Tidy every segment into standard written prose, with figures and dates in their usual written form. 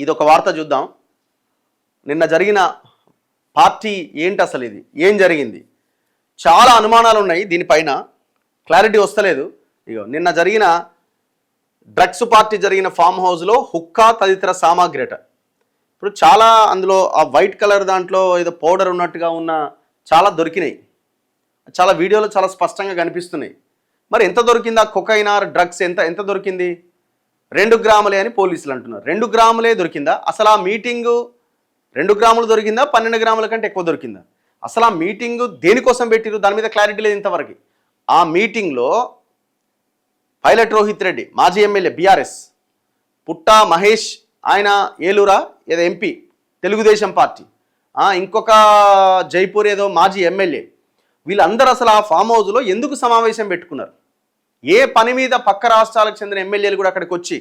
ఇదొక వార్త చూద్దాం. నిన్న జరిగిన పార్టీ ఏంటి, అసలు ఇది ఏం జరిగింది? చాలా అనుమానాలు ఉన్నాయి దీనిపైన, క్లారిటీ వస్తలేదు. నిన్న జరిగిన డ్రగ్స్ పార్టీ జరిగిన ఫామ్ హౌస్లో హుక్కా తదితర సామాగ్రి అట. ఇప్పుడు చాలా అందులో ఆ వైట్ కలర్ దాంట్లో ఏదో పౌడర్ ఉన్నట్టుగా ఉన్న చాలా దొరికినాయి. చాలా వీడియోలో చాలా స్పష్టంగా కనిపిస్తున్నాయి. మరి ఎంత దొరికింది ఆ కొకైనా డ్రగ్స్? ఎంత దొరికింది? 2 గ్రాములే అని పోలీసులు అంటున్నారు. 2 గ్రాములే దొరికిందా? అసలు ఆ మీటింగు 2 గ్రాములు దొరికిందా, 12 గ్రాముల కంటే ఎక్కువ దొరికిందా? అసలు ఆ మీటింగు దేనికోసం పెట్టిరు, దాని మీద క్లారిటీ లేదు ఇంతవరకు. ఆ మీటింగ్లో పైలట్ రోహిత్ రెడ్డి, మాజీ ఎమ్మెల్యే బీఆర్ఎస్, పుట్టా మహేష్, ఆయన ఏలూరా ఏదో ఎంపీ తెలుగుదేశం పార్టీ, ఇంకొక జైపూర్ ఏదో మాజీ ఎమ్మెల్యే, వీళ్ళందరూ అసలు ఆ ఫామ్ హౌస్లో ఎందుకు సమావేశం పెట్టుకున్నారు? ఏ పని మీద పక్క రాష్ట్రాలకు చెందిన ఎమ్మెల్యేలు కూడా అక్కడికి వచ్చి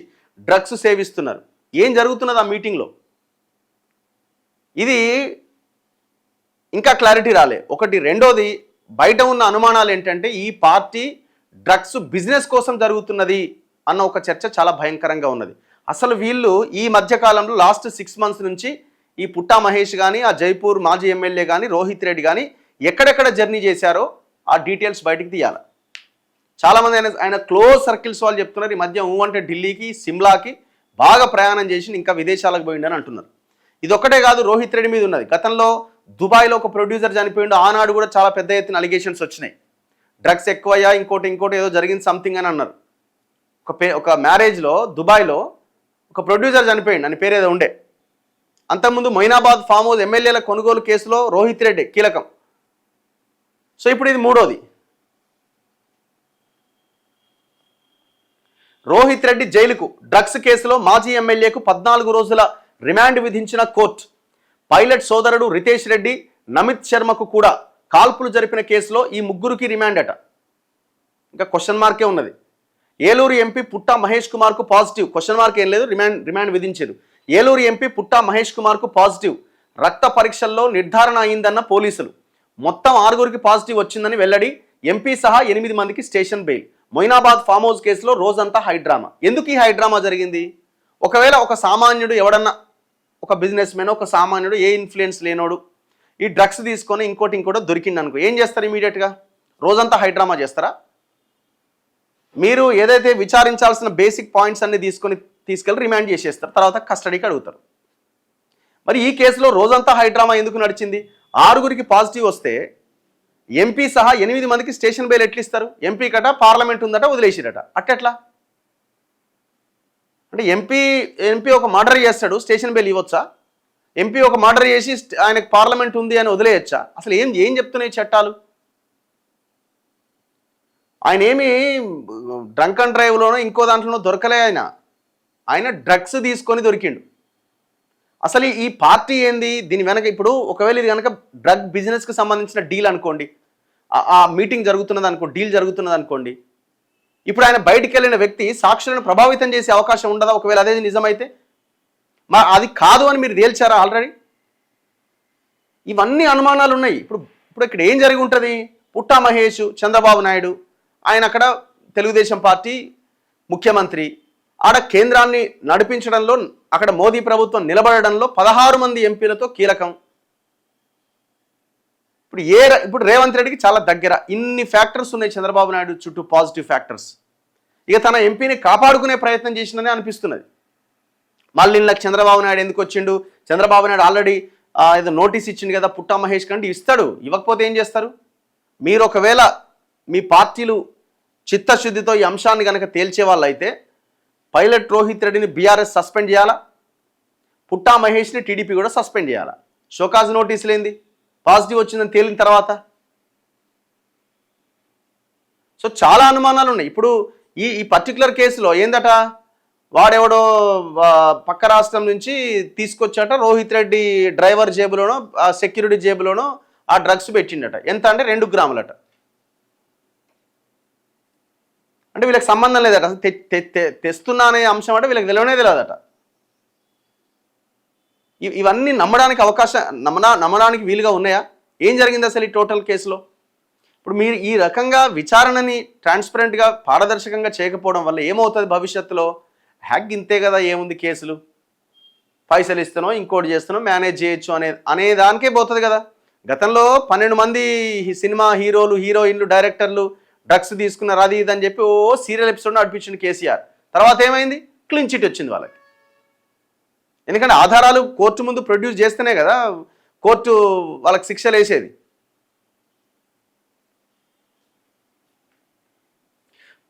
డ్రగ్స్ సేవిస్తున్నారు? ఏం జరుగుతున్నది ఆ మీటింగ్లో? ఇది ఇంకా క్లారిటీ రాలే. ఒకటి. రెండోది, బయట ఉన్న అనుమానాలు ఏంటంటే ఈ పార్టీ డ్రగ్స్ బిజినెస్ కోసం జరుగుతున్నది అన్న ఒక చర్చ చాలా భయంకరంగా ఉన్నది. అసలు వీళ్ళు ఈ మధ్యకాలంలో లాస్ట్ 6 months నుంచి ఈ పుట్టా మహేష్ కానీ, ఆ జైపూర్ మాజీ ఎమ్మెల్యే కానీ, రోహిత్ రెడ్డి కానీ ఎక్కడెక్కడ జర్నీ చేశారో ఆ డీటెయిల్స్ బయటికి తీయాలి. చాలామంది ఆయన క్లోజ్ సర్కిల్స్ వాళ్ళు చెప్తున్నారు ఈ మధ్య అంటే ఢిల్లీకి, సిమ్లాకి బాగా ప్రయాణం చేసి ఇంకా విదేశాలకు పోయిండని అంటున్నారు. ఇదొక్కటే కాదు, రోహిత్ రెడ్డి మీద ఉన్నది. గతంలో దుబాయ్లో ఒక ప్రొడ్యూసర్ చనిపోయిండు, ఆనాడు కూడా చాలా పెద్ద ఎత్తున అలిగేషన్స్ వచ్చినాయి. డ్రగ్స్ ఎక్కువయ్యా, ఇంకోటి ఏదో జరిగింది సంథింగ్ అని అన్నారు. ఒక మ్యారేజ్లో దుబాయ్లో ఒక ప్రొడ్యూసర్ చనిపోయిండు అని పేరు ఏదో ఉండే. అంతకుముందు మొయినాబాద్ ఫామ్ హౌస్ ఎమ్మెల్యేల కొనుగోలు కేసులో రోహిత్ రెడ్డి కీలకం. సో ఇప్పుడు ఇది మూడోది. రోహిత్ రెడ్డి జైలుకు, డ్రగ్స్ కేసులో మాజీ ఎమ్మెల్యేకు 14 రోజుల రిమాండ్ విధించిన కోర్టు. పైలట్ సోదరుడు రితేష్ రెడ్డి, నమిత్ శర్మకు కూడా కాల్పులు జరిపిన కేసులో ఈ ముగ్గురికి రిమాండ్ అట. ఇంకా క్వశ్చన్ మార్కే ఉన్నది. ఏలూరు ఎంపీ పుట్టా మహేష్ కుమార్కు పాజిటివ్, క్వశ్చన్ మార్క్ ఏం లేదు, రిమాండ్ విధించారు. ఏలూరు ఎంపీ పుట్టా మహేష్ కుమార్కు పాజిటివ్, రక్త పరీక్షల్లో నిర్ధారణ అయిందన్న పోలీసులు. మొత్తం 6గురికి పాజిటివ్ వచ్చిందని వెల్లడి. ఎంపీ సహా 8 మందికి station bail. Moinabad farm house కేసులో రోజంతా హైడ్రామా. ఎందుకు ఈ హైడ్రామా జరిగింది? ఒకవేళ ఒక సామాన్యుడు ఎవడన్నా, ఒక బిజినెస్ మ్యాన్, ఒక సామాన్యుడు, ఏ ఇన్ఫ్లుయెన్స్ లేనోడు ఈ డ్రగ్స్ తీసుకొని ఇంకోటి దొరికింది అనుకో, ఏం చేస్తారు? ఇమీడియట్గా రోజంతా హైడ్రామా చేస్తారా? మీరు ఏదైతే విచారించాల్సిన బేసిక్ పాయింట్స్ అన్ని తీసుకెళ్ళి రిమాండ్ చేసేస్తారు, తర్వాత కస్టడీకి అడుగుతారు. మరి ఈ కేసులో రోజంతా హైడ్రామా ఎందుకు నడిచింది? 6గురికి పాజిటివ్ వస్తే ఎంపీ సహా 8 మందికి స్టేషన్ బెయిల్ ఎట్లా ఇస్తారు? ఎంపీ కట పార్లమెంట్ ఉందట, వదిలేసిరట. అట్టెట్లా? అంటే ఎంపీ ఒక మర్డర్ చేస్తాడు, స్టేషన్ బెయిల్ ఇవ్వచ్చా? ఎంపీ ఒక మర్డర్ చేసి ఆయనకు పార్లమెంట్ ఉంది అని వదిలేయచ్చా? అసలు ఏం చెప్తున్నాయి చట్టాలు? ఆయన ఏమి డ్రంక్ అండ్ డ్రైవ్లోనో ఇంకో దాంట్లోనో దొరకలే. ఆయన డ్రగ్స్ తీసుకొని దొరికిండు. అసలు ఈ పార్టీ ఏంది? దీని వెనక ఇప్పుడు ఒకవేళ ఇది కనుక డ్రగ్ బిజినెస్కి సంబంధించిన డీల్ అనుకోండి, ఆ మీటింగ్ జరుగుతున్నది డీల్ జరుగుతున్నది అనుకోండి, ఇప్పుడు ఆయన బయటికి వెళ్ళిన వ్యక్తి సాక్షులను ప్రభావితం చేసే అవకాశం ఉండదా? ఒకవేళ అదే నిజమైతే అది కాదు అని మీరు తేల్చారా ఆల్రెడీ? ఇవన్నీ అనుమానాలు ఉన్నాయి. ఇప్పుడు ఇక్కడ ఏం జరిగి ఉంటుంది? పుట్టా మహేష్, చంద్రబాబు నాయుడు, ఆయన అక్కడ తెలుగుదేశం పార్టీ ముఖ్యమంత్రి, ఆడ కేంద్రాన్ని నడిపించడంలో, అక్కడ మోదీ ప్రభుత్వం నిలబడడంలో 16 మంది ఎంపీలతో కీలకం. ఇప్పుడు రేవంత్ రెడ్డికి చాలా దగ్గర. ఇన్ని ఫ్యాక్టర్స్ ఉన్నాయి చంద్రబాబు నాయుడు చుట్టూ, పాజిటివ్ ఫ్యాక్టర్స్. ఇక తన ఎంపీని కాపాడుకునే ప్రయత్నం చేసిందని అనిపిస్తున్నది. మళ్ళీ ఇళ్ళకి చంద్రబాబు నాయుడు ఎందుకు వచ్చిండు? చంద్రబాబు నాయుడు ఆల్రెడీ ఏదో నోటీస్ ఇచ్చిండు కదా పుట్టా మహేష్ కంటే, ఇస్తాడు. ఇవ్వకపోతే ఏం చేస్తారు? మీరు ఒకవేళ మీ పార్టీలు చిత్తశుద్ధితో ఈ అంశాన్ని కనుక తేల్చే వాళ్ళు అయితే పైలట్ రోహిత్ రెడ్డిని బీఆర్ఎస్ సస్పెండ్ చేయాలా, పుట్టా మహేష్ని టీడీపీ కూడా సస్పెండ్ చేయాలా. షోకాజ్ నోటీసులు ఏంది? పాజిటివ్ వచ్చిందని తేలిన తర్వాత. సో చాలా అనుమానాలు ఉన్నాయి. ఇప్పుడు ఈ పర్టికులర్ కేసులో ఏందట, వాడెవడో పక్క రాష్ట్రం నుంచి తీసుకొచ్చాట, రోహిత్ రెడ్డి డ్రైవర్ జేబులోనో, సెక్యూరిటీ జేబులోనో ఆ డ్రగ్స్ పెట్టిండట. ఎంత అంటే 2 గ్రాములట. అంటే వీళ్ళకి సంబంధం లేదట, అసలు తెస్తున్నా అనే అంశం అంటే వీళ్ళకి తెలియదట. ఇవన్నీ నమ్మడానికి వీలుగా ఉన్నాయా? ఏం జరిగింది అసలు ఈ టోటల్ కేసులో? ఇప్పుడు మీరు ఈ రకంగా విచారణని ట్రాన్స్పరెంట్గా, పారదర్శకంగా చేయకపోవడం వల్ల ఏమవుతుంది భవిష్యత్తులో? ఇంతే కదా, ఏముంది కేసులు, పైసలు ఇస్తానో ఇంకోటి చేస్తానో మేనేజ్ చేయొచ్చు అనే దానికే పోతుంది కదా. గతంలో 12 మంది సినిమా హీరోలు, హీరోయిన్లు, డైరెక్టర్లు డ్రగ్స్ తీసుకున్నారు అది ఇది అని చెప్పి సీరియల్ ఎపిసోడ్ నడిపించింది కేసీఆర్. తర్వాత ఏమైంది? క్లీన్ చిట్ వచ్చింది వాళ్ళకి. ఎందుకంటే ఆధారాలు కోర్టు ముందు ప్రొడ్యూస్ చేస్తేనే కదా కోర్టు వాళ్ళకి శిక్షలు వేసేది.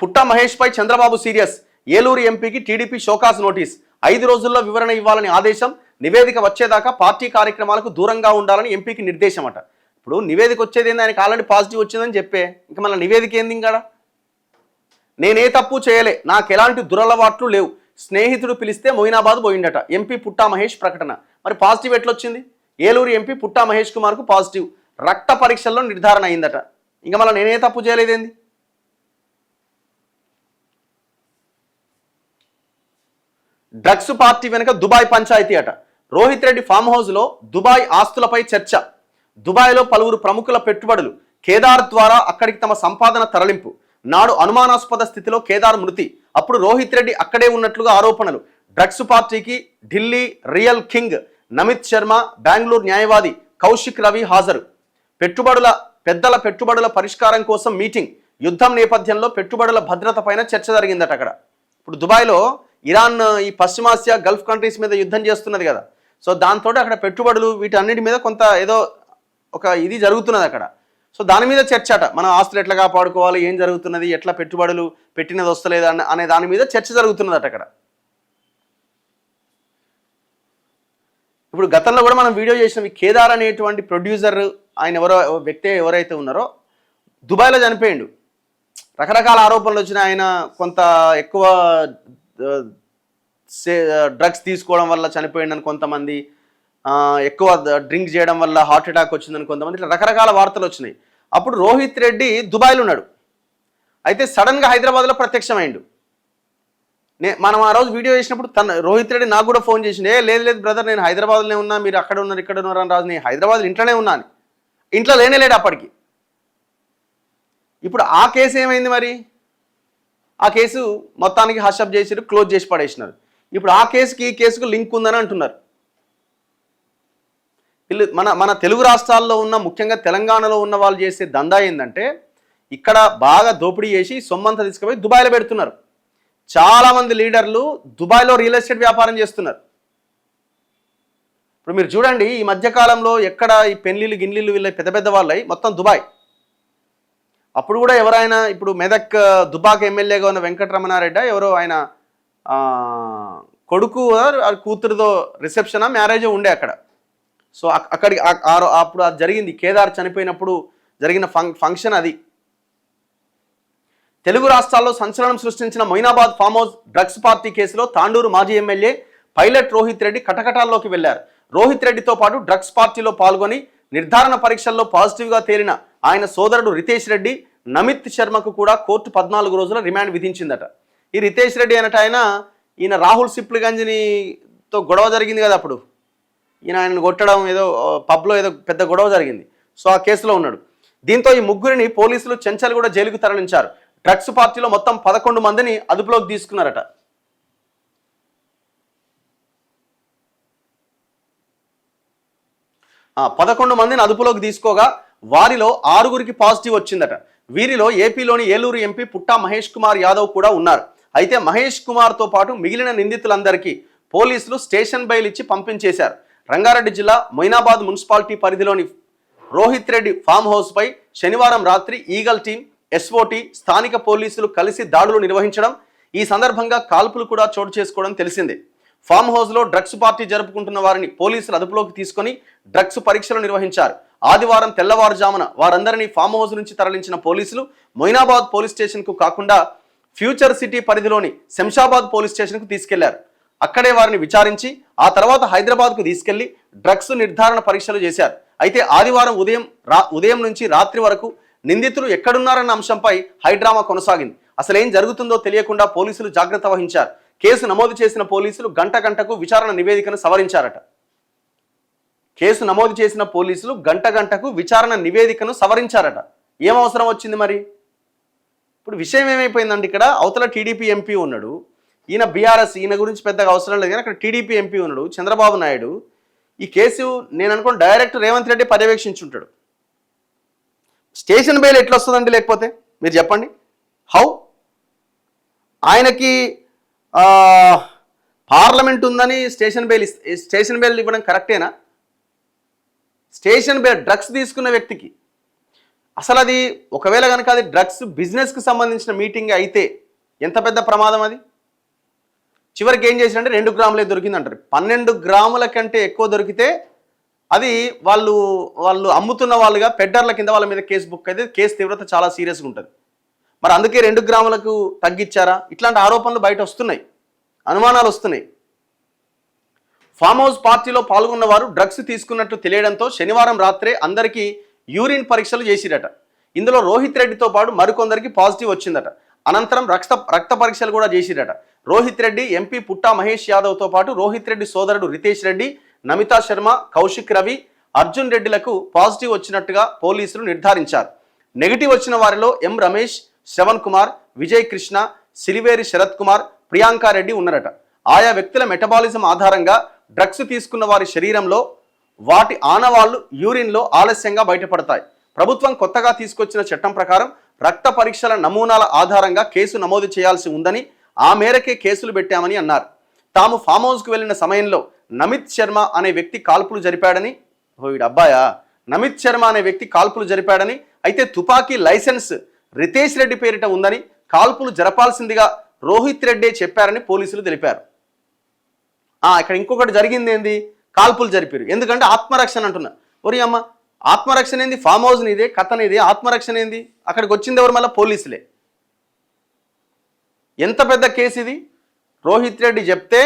పుట్టా మహేష్పై చంద్రబాబు సీరియస్. ఏలూరు ఎంపీకి టీడీపీ షోకాజ్ నోటీస్. 5 రోజుల్లో వివరణ ఇవ్వాలని ఆదేశం. నివేదిక వచ్చేదాకా పార్టీ కార్యక్రమాలకు దూరంగా ఉండాలని ఎంపీకి నిర్దేశం అట. ఇప్పుడు నివేదిక వచ్చేది ఏంది? ఆయనకు ఆల్రెడీ పాజిటివ్ వచ్చిందని చెప్పే, ఇంకా మళ్ళీ నివేదిక ఏంది? ఇంకా నేనే తప్పు చేయలే, నాకు ఎలాంటి దురలవాట్లు లేవు, స్నేహితుడు పిలిస్తే మొయినాబాద్ పోయిండట ఎంపీ పుట్టా మహేష్ ప్రకటన. మరి పాజిటివ్ ఎట్లొచ్చింది? ఏలూరు ఎంపీ పుట్టా మహేష్ కుమార్కు పాజిటివ్, రక్త పరీక్షల్లో నిర్ధారణ అయిందట. ఇంకా మళ్ళీ నేనే తప్పు చేయలేదేంది? డ్రగ్స్ పార్టీ వెనుక దుబాయ్ పంచాయతీ అట. రోహిత్ రెడ్డి ఫామ్ హౌస్లో దుబాయ్ ఆస్తులపై చర్చ. దుబాయ్లో పలువురు ప్రముఖుల పెట్టుబడులు. కేదార్ ద్వారా అక్కడికి తమ సంపాదన తరలింపు. నాడు అనుమానాస్పద స్థితిలో కేదార్ మృతి. అప్పుడు రోహిత్ రెడ్డి అక్కడే ఉన్నట్లుగా ఆరోపణలు. డ్రగ్స్ పార్టీకి ఢిల్లీ రియల్ కింగ్ నమిత్ శర్మ, బెంగళూరు న్యాయవాది కౌశిక్ రవి హాజరు. పెద్దల పెట్టుబడుల పరిష్కారం కోసం మీటింగ్. యుద్ధం నేపథ్యంలో పెట్టుబడుల భద్రత పైన చర్చ జరిగిందట అక్కడ. ఇప్పుడు దుబాయ్లో ఇరాన్ ఈ పశ్చిమాసియా గల్ఫ్ కంట్రీస్ మీద యుద్ధం చేస్తున్నది కదా. సో దాంతో అక్కడ పెట్టుబడులు వీటన్నిటి మీద కొంత ఏదో ఒక ఇది జరుగుతున్నది అక్కడ. సో దాని మీద చర్చ అట. మన ఆస్తులు ఎట్లా కాపాడుకోవాలి, ఏం జరుగుతున్నది, ఎట్లా పెట్టుబడులు పెట్టినది వస్తలేదు అనే దాని మీద చర్చ జరుగుతున్నదట అక్కడ. ఇప్పుడు గతంలో కూడా మనం వీడియో చేసినవి. కేదార్ అనేటువంటి ప్రొడ్యూసర్ ఆయన వ్యక్తి ఎవరైతే ఉన్నారో దుబాయ్లో చనిపోయిండు. రకరకాల ఆరోపణలు వచ్చినాయి. ఆయన కొంత ఎక్కువ డ్రగ్స్ తీసుకోవడం వల్ల చనిపోయిందని కొంతమంది, ఎక్కువ డ్రింక్ చేయడం వల్ల హార్ట్ అటాక్ వచ్చిందని కొంతమంది, ఇట్లా రకరకాల వార్తలు వచ్చినాయి. అప్పుడు రోహిత్ రెడ్డి దుబాయ్లో ఉన్నాడు. అయితే సడన్గా హైదరాబాద్లో ప్రత్యక్షమైండు. మనం ఆ రోజు వీడియో చేసినప్పుడు రోహిత్ రెడ్డి నాకు కూడా ఫోన్ చేసిండు. లేదు బ్రదర్, నేను హైదరాబాద్లోనే ఉన్నా, మీరు అక్కడ ఉన్నారు ఇక్కడ ఉన్నారు అని రాజు. నేను హైదరాబాద్లో ఇంట్లోనే ఉన్నాను. ఇంట్లో లేనేలేడు అప్పటికి. ఇప్పుడు ఆ కేసు ఏమైంది? మరి ఆ కేసు మొత్తానికి హషప్ చేసిరు, క్లోజ్ చేసి పడేసినారు. ఇప్పుడు ఆ కేసుకి ఈ కేసుకు లింక్ ఉందని అంటున్నారు. వీళ్ళు మన తెలుగు రాష్ట్రాల్లో ఉన్న, ముఖ్యంగా తెలంగాణలో ఉన్న వాళ్ళు చేసే దందా ఏంటంటే ఇక్కడ బాగా దోపిడీ చేసి సొమ్మంతా తీసుకుపోయి దుబాయ్లో పెడుతున్నారు. చాలామంది లీడర్లు దుబాయ్లో రియల్ ఎస్టేట్ వ్యాపారం చేస్తున్నారు. ఇప్పుడు మీరు చూడండి, ఈ మధ్యకాలంలో ఎక్కడ ఈ పెళ్లిళ్ళు గిన్నెలు వీళ్ళ పెద్ద పెద్ద వాళ్ళై మొత్తం దుబాయ్. అప్పుడు కూడా ఎవరైనా, ఇప్పుడు మెదక్ దుబాక్ ఎమ్మెల్యేగా ఉన్న వెంకటరమణారెడ్డి ఎవరో ఆయన కొడుకు కూతురుతో రిసెప్షన్ మ్యారేజ్ ఉండే అక్కడ. సో అక్కడికి అప్పుడు అది జరిగింది. కేదార్ చనిపోయినప్పుడు జరిగిన ఫంక్షన్ అది. తెలుగు రాష్ట్రాల్లో సంచలనం సృష్టించిన Moinabad farm house drugs party కేసులో తాండూరు మాజీ ఎమ్మెల్యే పైలట్ రోహిత్ రెడ్డి కటకటాల్లోకి వెళ్లారు. రోహిత్ రెడ్డితో పాటు డ్రగ్స్ పార్టీలో పాల్గొని నిర్ధారణ పరీక్షల్లో పాజిటివ్గా తేలిన ఆయన సోదరుడు రితేష్ రెడ్డి, నమిత్ శర్మకు కూడా కోర్టు 14 రోజుల రిమాండ్ విధించిందట. ఈ రితేష్ రెడ్డి అనట ఈయన రాహుల్ సిప్లిగంజ్తో గొడవ జరిగింది కదా. అప్పుడు ఆయన కొట్టడం, ఏదో పబ్లో ఏదో పెద్ద గొడవ జరిగింది. సో ఆ కేసులో ఉన్నాడు. దీంతో ఈ ముగ్గురిని పోలీసులు చెంచల్గూడ జైలుకు తరలించారు. డ్రగ్స్ పార్టీలో మొత్తం 11 మందిని అదుపులోకి తీసుకున్నారట. ఆ 11 మందిని అదుపులోకి తీసుకోగా వారిలో 6గురికి పాజిటివ్ వచ్చిందట. వీరిలో ఏపీలోని ఏలూరు ఎంపీ పుట్టా మహేష్ కుమార్ యాదవ్ కూడా ఉన్నారు. అయితే మహేష్ కుమార్తో పాటు మిగిలిన నిందితులందరికీ పోలీసులు స్టేషన్ బెయిల్ ఇచ్చి పంపించేశారు. రంగారెడ్డి జిల్లా మొయినాబాద్ మున్సిపాలిటీ పరిధిలోని రోహిత్ రెడ్డి ఫామ్ హౌస్పై శనివారం రాత్రి ఈగల్ టీం, ఎస్ఓటీ, స్థానిక పోలీసులు కలిసి దాడులు నిర్వహించడం, ఈ సందర్భంగా కాల్పులు కూడా చోటు చేసుకోవడం తెలిసిందే. ఫామ్ హౌస్లో డ్రగ్స్ పార్టీ జరుపుకుంటున్న వారిని పోలీసులు అదుపులోకి తీసుకొని డ్రగ్స్ పరీక్షలు నిర్వహించారు. ఆదివారం తెల్లవారుజామున వారందరినీ ఫామ్ హౌస్ నుంచి తరలించిన పోలీసులు మొయినాబాద్ పోలీస్ స్టేషన్కు కాకుండా ఫ్యూచర్ సిటీ పరిధిలోని శంషాబాద్ పోలీస్ స్టేషన్కు తీసుకెళ్లారు. అక్కడే వారిని విచారించి ఆ తర్వాత హైదరాబాద్కు తీసుకెళ్లి డ్రగ్స్ నిర్ధారణ పరీక్షలు చేశారు. అయితే ఆదివారం ఉదయం నుంచి రాత్రి వరకు నిందితులు ఎక్కడున్నారన్న అంశంపై హైడ్రామా కొనసాగింది. అసలేం జరుగుతుందో తెలియకుండా పోలీసులు జాగ్రత్త వహించారు. కేసు నమోదు చేసిన పోలీసులు గంటకు విచారణ నివేదికను సవరించారట. కేసు నమోదు చేసిన పోలీసులు గంటకు విచారణ నివేదికను సవరించారట. ఏం అవసరం వచ్చింది మరి? ఇప్పుడు విషయం ఏమైపోయిందంటే ఇక్కడ అవతల టీడీపీ ఎంపీ ఉన్నాడు, ఈయన బీఆర్ఎస్, ఈయన గురించి పెద్దగా అవసరం లేదు కానీ అక్కడ టీడీపీ ఎంపీ ఉన్నాడు చంద్రబాబు నాయుడు. ఈ కేసు నేను అనుకోండి డైరెక్ట్ రేవంత్ రెడ్డి పర్యవేక్షించుంటాడు. స్టేషన్ బెయిల్ ఎట్లా వస్తుందండి లేకపోతే మీరు చెప్పండి. హౌ? ఆయనకి పార్లమెంట్ ఉందని స్టేషన్ బెయిల్ ఇవ్వడం కరెక్టేనా? స్టేషన్ బెయిల్ డ్రగ్స్ తీసుకున్న వ్యక్తికి అసలు అది ఒకవేళ కనుక అది డ్రగ్స్ బిజినెస్కి సంబంధించిన మీటింగ్ అయితే ఎంత పెద్ద ప్రమాదం అది. చివరికి ఏం చేసినంటే 2 గ్రాములే దొరికిందంటారు. 12 గ్రాముల కంటే ఎక్కువ దొరికితే అది వాళ్ళు అమ్ముతున్న వాళ్ళుగా పెడ్డర్ల కింద వాళ్ళ మీద కేసు బుక్ అయితే కేసు తీవ్రత చాలా సీరియస్గా ఉంటుంది. మరి అందుకే 2 గ్రాములకు తగ్గించారా? ఇట్లాంటి ఆరోపణలు బయట వస్తున్నాయి, అనుమానాలు వస్తున్నాయి. ఫామ్ హౌస్ పార్టీలో పాల్గొన్న వారు డ్రగ్స్ తీసుకున్నట్టు తెలియడంతో శనివారం రాత్రే అందరికీ యూరిన్ పరీక్షలు చేసిరట. ఇందులో రోహిత్ రెడ్డితో పాటు మరికొందరికి పాజిటివ్ వచ్చిందట. అనంతరం రక్త పరీక్షలు కూడా చేసిరట. రోహిత్ రెడ్డి, ఎంపీ పుట్టా మహేష్ యాదవ్తో పాటు రోహిత్ రెడ్డి సోదరుడు రితేష్ రెడ్డి, నమితా శర్మ, కౌశిక్ రవి, అర్జున్ రెడ్డిలకు పాజిటివ్ వచ్చినట్టుగా పోలీసులు నిర్ధారించారు. నెగిటివ్ వచ్చిన వారిలో ఎం రమేష్, శ్రవణ్ కుమార్, విజయ్ కృష్ణ, సిలివేరి శరత్ కుమార్, ప్రియాంకారెడ్డి ఉన్నారట. ఆయా వ్యక్తుల మెటబాలిజం ఆధారంగా డ్రగ్స్ తీసుకున్న వారి శరీరంలో వాటి ఆనవాళ్లు యూరిన్లో ఆలస్యంగా బయటపడతాయి. ప్రభుత్వం కొత్తగా తీసుకొచ్చిన చట్టం ప్రకారం రక్త పరీక్షల నమూనాల ఆధారంగా కేసు నమోదు చేయాల్సి ఉందని, ఆ మేరకే కేసులు పెట్టామని అన్నారు. తాము ఫామ్ హౌస్కు వెళ్లిన సమయంలో నమిత్ శర్మ అనే వ్యక్తి కాల్పులు జరిపాడని, నమిత్ శర్మ అనే వ్యక్తి కాల్పులు జరిపాడని, అయితే తుపాకీ లైసెన్స్ రితేష్ రెడ్డి పేరిట ఉందని, కాల్పులు జరపాల్సిందిగా రోహిత్ రెడ్డే చెప్పారని పోలీసులు తెలిపారు. ఇక్కడ ఇంకొకటి జరిగింది ఏంది, కాల్పులు జరిపారు. ఎందుకంటే ఆత్మరక్షణ అంటున్నా. ఒరి అమ్మ, ఆత్మరక్షణ ఏంది? ఫామ్ హౌస్ నీదే, కథనిదే, ఆత్మరక్షణ ఏంది? అక్కడికి వచ్చింది ఎవరు? మళ్ళీ పోలీసులే. ఎంత పెద్ద కేసు ఇది. రోహిత్ రెడ్డి చెప్తే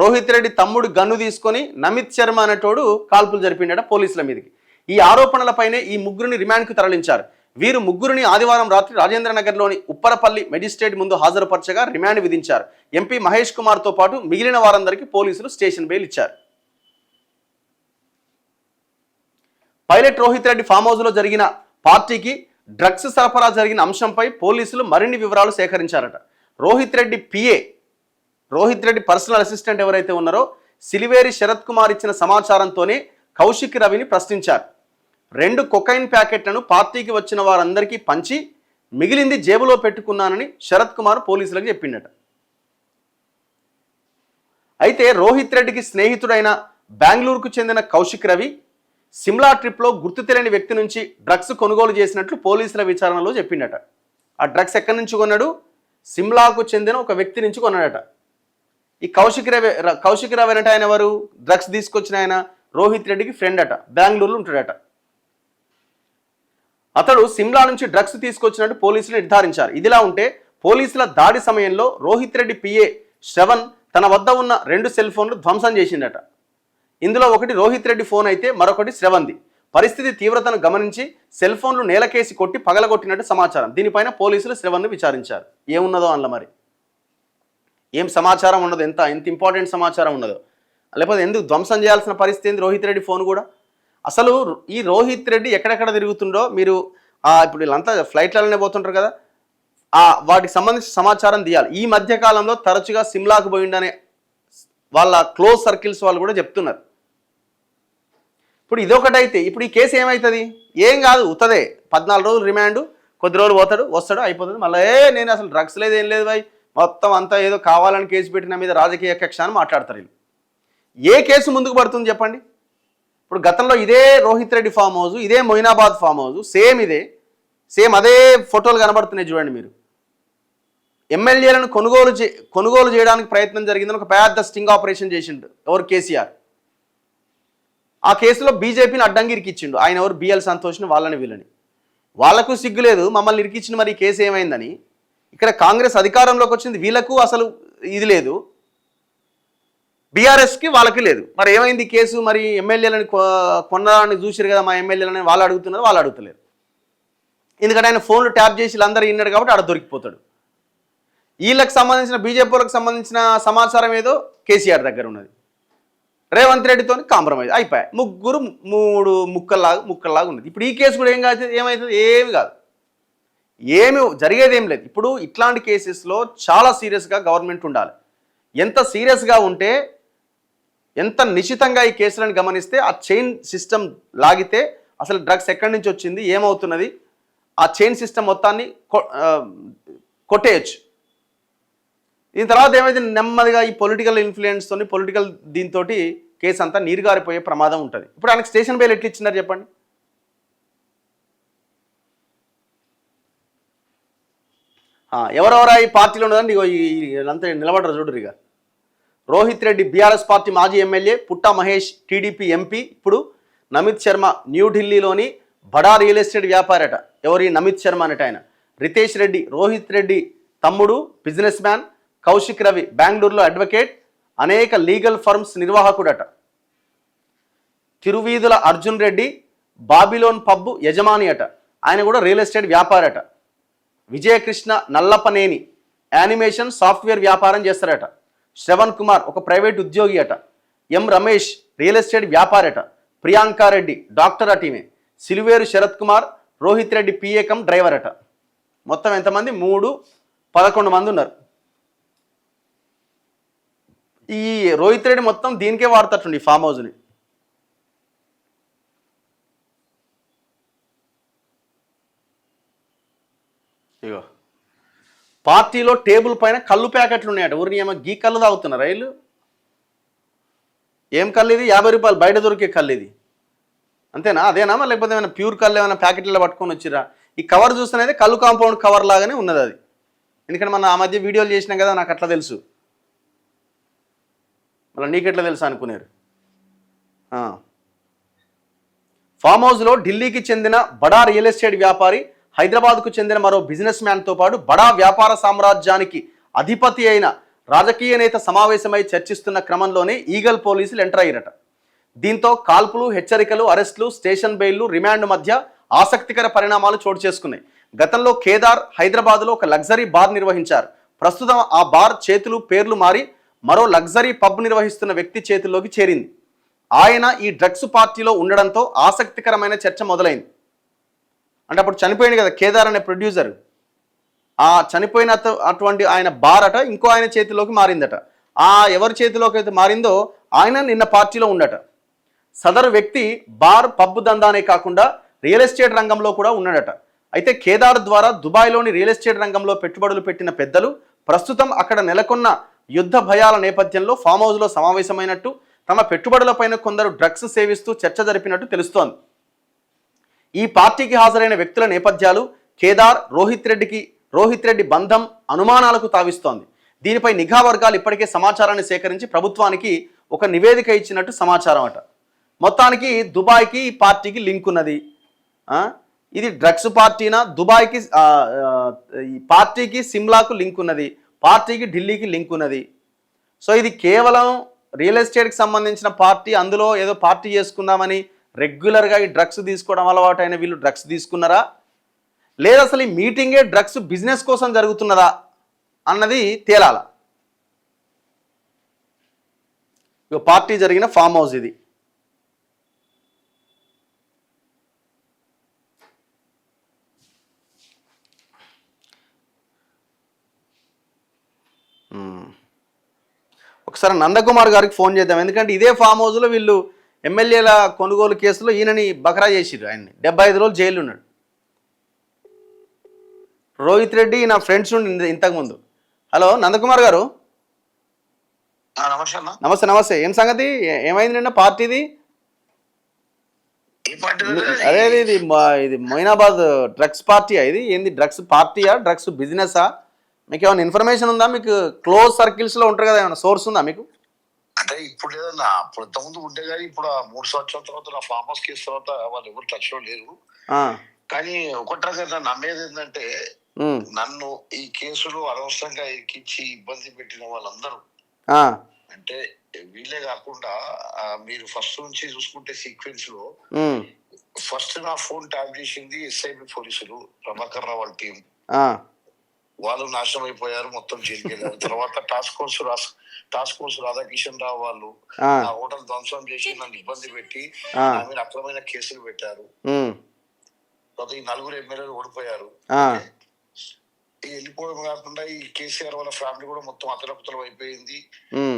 రోహిత్ రెడ్డి తమ్ముడు గన్ను తీసుకొని నమిత్ శర్మ అనేటోడు కాల్పులు జరిపిండట పోలీసుల మీదకి. ఈ ఆరోపణలపైనే ఈ ముగ్గురిని రిమాండ్కు తరలించారు. వీరు ముగ్గురిని ఆదివారం రాత్రి రాజేంద్రనగర్లోని ఉప్పరపల్లి మెజిస్ట్రేట్ ముందు హాజరుపరచగా రిమాండ్ విధించారు. ఎంపీ మహేష్ కుమార్తో పాటు మిగిలిన వారందరికీ పోలీసులు స్టేషన్ బెయిల్ ఇచ్చారు. పైలట్ రోహిత్ రెడ్డి ఫామ్ హౌస్లో జరిగిన పార్టీకి డ్రగ్స్ సరఫరా జరిగిన అంశంపై పోలీసులు మరిన్ని వివరాలు సేకరించారట. రోహిత్ రెడ్డి పర్సనల్ అసిస్టెంట్ ఎవరైతే ఉన్నారో సిలివేరి శరత్ కుమార్ ఇచ్చిన సమాచారంతోనే కౌశిక్ రవిని ప్రశ్నించారు. 2 కొకైన్ ప్యాకెట్లను పార్టీకి వచ్చిన వారందరికీ పంచి మిగిలింది జేబులో పెట్టుకున్నానని శరత్ కుమార్ పోలీసులకు చెప్పిండట. అయితే రోహిత్ రెడ్డికి స్నేహితుడైన బెంగళూరుకు చెందిన కౌశిక్ రవి సిమ్లా ట్రిప్లో గుర్తు తెలియని వ్యక్తి నుంచి డ్రగ్స్ కొనుగోలు చేసినట్లు పోలీసుల విచారణలో చెప్పిండట. ఆ డ్రగ్స్ ఎక్కడి నుంచి కొన్నాడు? సిమ్లాకు చెందిన ఒక వ్యక్తి నుంచి కొన్నాడట. ఈ కౌశిక్ రవి అంటే ఆయన ఎవరు? డ్రగ్స్ తీసుకొచ్చిన ఆయన రోహిత్ రెడ్డికి ఫ్రెండ్ అట, బెంగళూరులో ఉంటాడట. అతడు సిమ్లా నుంచి డ్రగ్స్ తీసుకొచ్చినట్టు పోలీసులు నిర్ధారించారు. ఇదిలా ఉంటే పోలీసుల దాడి సమయంలో రోహిత్ రెడ్డి పిఏ శ్రవణ్ తన వద్ద ఉన్న 2 సెల్ ఫోన్లు ధ్వంసం చేసిండట. ఇందులో ఒకటి రోహిత్ రెడ్డి ఫోన్ అయితే మరొకటి శ్రవణ్ది. పరిస్థితి తీవ్రతను గమనించి సెల్ ఫోన్లు నేలకేసి కొట్టి పగలగొట్టినట్టు సమాచారం. దీనిపైన పోలీసులు శ్రవణ్ను విచారించారు. ఏమున్నదో అందులో మరి ఏం సమాచారం ఉండదు, ఎంత ఇంపార్టెంట్ సమాచారం ఉండదో, లేకపోతే ఎందుకు ధ్వంసం చేయాల్సిన పరిస్థితి ఏంది? రోహిత్ రెడ్డి ఫోన్ కూడా అసలు ఈ రోహిత్ రెడ్డి ఎక్కడెక్కడ తిరుగుతుండో మీరు ఇప్పుడు వీళ్ళంతా ఫ్లైట్లలోనే పోతుంటారు కదా, వాటికి సంబంధించిన సమాచారం తీయాలి. ఈ మధ్య కాలంలో తరచుగా సిమ్లాకు పోయిండనే వాళ్ళ క్లోజ్ సర్కిల్స్ వాళ్ళు కూడా చెప్తున్నారు. ఇప్పుడు ఇదొకటైతే ఇప్పుడు ఈ కేసు ఏమవుతుంది? ఏం కాదు, ఉత్తదే 14 రోజులు రిమాండ్, కొద్ది రోజులు వస్తాడు అయిపోతుంది. మళ్ళీ నేను అసలు డ్రగ్స్ లేదు, ఏం లేదు భాయ్, మొత్తం అంతా ఏదో కావాలని కేసు పెట్టిన మీద రాజకీయ కక్ష అని మాట్లాడతారు వీళ్ళు. ఏ కేసు ముందుకు పడుతుంది చెప్పండి? ఇప్పుడు గతంలో ఇదే రోహిత్ రెడ్డి ఫామ్ హౌస్, ఇదే మొయినాబాద్ ఫామ్ హౌస్, సేమ్ అదే ఫోటోలు కనబడుతున్నాయి చూడండి మీరు. ఎమ్మెల్యేలను కొనుగోలు చేయడానికి ప్రయత్నం జరిగిందని ఒక పెద్ద స్టింగ్ ఆపరేషన్ చేసిండు ఎవరు? కేసీఆర్. ఆ కేసులో బీజేపీని అడ్డంగా ఇరికిచ్చిండు ఆయన ఎవరు? బిఎల్ సంతోష్ని, వీళ్ళని. వాళ్లకు సిగ్గు లేదు, మమ్మల్ని ఇరికిచ్చిన మరి ఈ కేసు ఏమైందని. ఇక్కడ కాంగ్రెస్ అధికారంలోకి వచ్చింది, వీళ్ళకు అసలు ఇది లేదు, బీఆర్ఎస్కి వాళ్ళకి లేదు. మరి ఏమైంది కేసు? మరి ఎమ్మెల్యేలను కొనడాన్ని చూసిరు కదా మా ఎమ్మెల్యేలని వాళ్ళు అడుగుతున్నారు, వాళ్ళు అడుగుతలేరు. ఎందుకంటే ఆయన ఫోన్లు ట్యాప్ చేసి వీళ్ళందరూ విన్నాడు కాబట్టి ఆడ దొరికిపోతాడు. వీళ్ళకి సంబంధించిన బీజేపీలకు సంబంధించిన సమాచారం ఏదో కేసీఆర్ దగ్గర ఉన్నది, రేవంత్ రెడ్డితో కాంప్రమైజ్ అయిపోయాయి. ముగ్గురు 3 ముక్కల్లాగా ఉన్నది. ఇప్పుడు ఈ కేసు కూడా ఏమవుతుంది? ఏమి కాదు. ఏమి జరిగేది ఏం లేదు. ఇప్పుడు ఇట్లాంటి కేసెస్లో చాలా సీరియస్గా గవర్నమెంట్ ఉండాలి. ఎంత సీరియస్గా ఉంటే, ఎంత నిశితంగా ఈ కేసులను గమనిస్తే ఆ చైన్ సిస్టమ్ లాగితే అసలు డ్రగ్స్ ఎక్కడి నుంచి వచ్చింది, ఏమవుతున్నది, ఆ చైన్ సిస్టమ్ మొత్తాన్ని కొట్టేయచ్చు. దీని తర్వాత ఏమైతే నెమ్మదిగా ఈ పొలిటికల్ ఇన్ఫ్లుయెన్స్తో, పొలిటికల్ దీంతో కేసు అంతా నీరుగారిపోయే ప్రమాదం ఉంటుంది. ఇప్పుడు ఆయనకు స్టేషన్ బెయిల్ ఎట్లా ఇచ్చినారు చెప్పండి. ఎవరెవరా ఈ పార్టీలో ఉన్నదండి, వీళ్ళంతా నిలబడరు చూడరు. ఇక రోహిత్ రెడ్డి బీఆర్ఎస్ పార్టీ మాజీ ఎమ్మెల్యే, పుట్టా మహేష్ టీడీపీ ఎంపీ, ఇప్పుడు నమిత్ శర్మ న్యూఢిల్లీలోని బడా రియల్ ఎస్టేట్ వ్యాపారట. ఎవరి నమిత్ శర్మ అనట ఆయన. రితేష్ రెడ్డి రోహిత్ రెడ్డి తమ్ముడు, బిజినెస్ మ్యాన్. కౌశిక్ రవి బెంగళూరులో అడ్వకేట్, అనేక లీగల్ ఫర్మ్స్ నిర్వాహకుడట. తిరువీధుల అర్జున్ రెడ్డి బాబిలోన్ పబ్బు యజమాని అట, ఆయన కూడా రియల్ ఎస్టేట్ వ్యాపారట. విజయకృష్ణ నల్లపనేని యానిమేషన్ సాఫ్ట్వేర్ వ్యాపారం చేస్తారట. శ్రవణ్ కుమార్ ఒక ప్రైవేట్ ఉద్యోగి అట. ఎం రమేష్ రియల్ ఎస్టేట్ వ్యాపారట. ప్రియాంకారెడ్డి డాక్టర్ అట. ఈమె సిలివేరు శరత్ కుమార్ రోహిత్ రెడ్డి పిఏకం డ్రైవర్ అట. మొత్తం ఎంతమంది? 11 మంది ఉన్నారు. ఈ రోహిత్ రెడ్డి మొత్తం దీనికే వాడతట్టుండి ఫామ్ హౌస్ని. ఇగో పార్టీలో టేబుల్ పైన కళ్ళు ప్యాకెట్లు ఉన్నాయట. ఊరిని ఏమో గీ కళ్ళు తాగుతున్నారు రైలు. ఏం కళ్ళు ఇది? 50 రూపాయలు బయట దొరికే కళ్ళు ఇది, అంతేనా? అదేనా లేకపోతే ఏమైనా ప్యూర్ కళ్ళు ఏమైనా ప్యాకెట్లో పట్టుకొని వచ్చిరా? ఈ కవర్ చూస్తేనైతే కళ్ళు కాంపౌండ్ కవర్ లాగానే ఉన్నది అది. ఎందుకంటే మనం ఆ మధ్య వీడియోలు చేసినాం కదా, నాకు అట్లా తెలుసు. మళ్ళీ నీకెట్లా తెలుసు అనుకునేరు. ఫామ్ హౌస్లో ఢిల్లీకి చెందిన బడా రియల్ ఎస్టేట్ వ్యాపారి, హైదరాబాద్కు చెందిన మరో బిజినెస్ మ్యాన్తో పాటు బడా వ్యాపార సామ్రాజ్యానికి అధిపతి అయిన రాజకీయ నేత సమావేశమై చర్చిస్తున్న క్రమంలోనే ఈగల్ పోలీసులు ఎంటర్ అయ్యారట. దీంతో కాల్పులు, హెచ్చరికలు, అరెస్టులు, స్టేషన్ బెయిల్లు, రిమాండ్ మధ్య ఆసక్తికర పరిణామాలు చోటు చేసుకున్నాయి. గతంలో కేదార్ హైదరాబాద్లో ఒక లగ్జరీ బార్ నిర్వహించారు. ప్రస్తుతం ఆ బార్ చేతులు పేర్లు మారి మరో లగ్జరీ పబ్ నిర్వహిస్తున్న వ్యక్తి చేతుల్లోకి చేరింది. ఆయన ఈ డ్రగ్స్ పార్టీలో ఉండడంతో ఆసక్తికరమైన చర్చ మొదలైంది. అంటే అప్పుడు చనిపోయింది కదా కేదార్ అనే ప్రొడ్యూసర్, ఆ చనిపోయిన అటువంటి ఆయన బార్ అట ఇంకో ఆయన చేతిలోకి మారిందట. ఆ ఎవరి చేతిలోకి అయితే మారిందో ఆయన నిన్న పార్టీలో ఉండట. సదరు వ్యక్తి బార్ పబ్ దందానే కాకుండా రియల్ ఎస్టేట్ రంగంలో కూడా ఉన్నాడట. అయితే కేదార్ ద్వారా దుబాయ్లోని రియల్ ఎస్టేట్ రంగంలో పెట్టుబడులు పెట్టిన పెద్దలు ప్రస్తుతం అక్కడ నెలకొన్న యుద్ధ భయాల నేపథ్యంలో ఫామ్ హౌస్లో సమావేశమైనట్టు, తమ పెట్టుబడులపైన కొందరు డ్రగ్స్ సేవిస్తూ చర్చ జరిపినట్టు తెలుస్తోంది. ఈ పార్టీకి హాజరైన వ్యక్తుల నేపథ్యాలు కేదార్, రోహిత్ రెడ్డి బంధం అనుమానాలకు తావిస్తోంది. దీనిపై నిఘా వర్గాలు ఇప్పటికే సమాచారాన్ని సేకరించి ప్రభుత్వానికి ఒక నివేదిక ఇచ్చినట్టు సమాచారం అట. మొత్తానికి దుబాయ్కి ఈ పార్టీకి లింక్ ఉన్నది. ఇది డ్రగ్స్ పార్టీనా? దుబాయ్కి ఈ పార్టీకి సిమ్లాకు లింక్ ఉన్నది, పార్టీకి ఢిల్లీకి లింక్ ఉన్నది. సో ఇది కేవలం రియల్ ఎస్టేట్కి సంబంధించిన పార్టీ. అందులో ఏదో పార్టీ చేసుకుందామని రెగ్యులర్గా ఈ డ్రగ్స్ తీసుకోవడం అలవాటు అయిన వీళ్ళు డ్రగ్స్ తీసుకున్నారా, లేదా అసలు ఈ మీటింగే డ్రగ్స్ బిజినెస్ కోసం జరుగుతున్నదా అన్నది తేలాల. ఇక పార్టీ జరిగిన ఫామ్ హౌస్ ఇది. ఒకసారి నందకుమార్ గారికి ఫోన్ చేద్దాం. ఎందుకంటే ఇదే ఫామ్ హౌస్లో వీళ్ళు ఎమ్మెల్యేల కొనుగోలు కేసులో ఈయనని బకరా చేసిర్రు. ఆయన్ని 75 రోజులు జైలు ఉన్నాడు. రోహిత్ రెడ్డి నా ఫ్రెండ్స్ ఉండి ఇంతకుముందు. హలో నందకుమార్ గారు. నమస్తే. నమస్తే. ఏం సంగతి? ఏమైంది నిన్న పార్టీది? అదే ఇది మొయినాబాద్ డ్రగ్స్ పార్టీయా? ఇది ఏంది? డ్రగ్స్ పార్టీయా, డ్రగ్స్ బిజినెసా? మీకు ఏమైనా ఇన్ఫర్మేషన్ ఉందా? మీకు క్లోజ్ సర్కిల్స్లో ఉంటారు కదా, ఏమైనా సోర్స్ ఉందా మీకు? అంటే ఇప్పుడు లేదన్నా, అప్పుడు ఇంతకుముందు ఉంటే కానీ ఇప్పుడు 3 సంవత్సరాల తర్వాత నా ఫామ్ హౌస్ కేసు తర్వాత వాళ్ళు ఎవరు టచ్ లో లేరు. కానీ ఒకటి రకంగా నమ్మేది ఏంటంటే, నన్ను ఈ కేసులో అనవసరంగా ఎక్కించి ఇబ్బంది పెట్టిన వాళ్ళందరూ, అంటే వీళ్ళే కాకుండా మీరు ఫస్ట్ నుంచి చూసుకుంటే సీక్వెన్స్ లో ఫస్ట్ నా ఫోన్ ట్యాప్ చేసింది ఎస్ఐబి పోలీసులు, ప్రభాకర్ రావు వాళ్ళ టీం. వాళ్ళు నాశనం అయిపోయారు, మొత్తం జైలుకి వెళ్ళారు. తర్వాత టాస్క్ ఫోర్స్ రాధాకిషన్ రావు వాళ్ళు ఆ హోటల్ ధ్వంసం చేసి నన్ను ఇబ్బంది పెట్టి నా మీద అక్రమైన కేసులు పెట్టారు. తర్వాత ఈ 4 ఎమ్మెల్యేలు ఓడిపోయారు. ఈ వెళ్ళిపోవడం కాకుండా ఈ కేసీఆర్ వాళ్ళ ఫ్యామిలీ కూడా మొత్తం అతలపుతలం అయిపోయింది.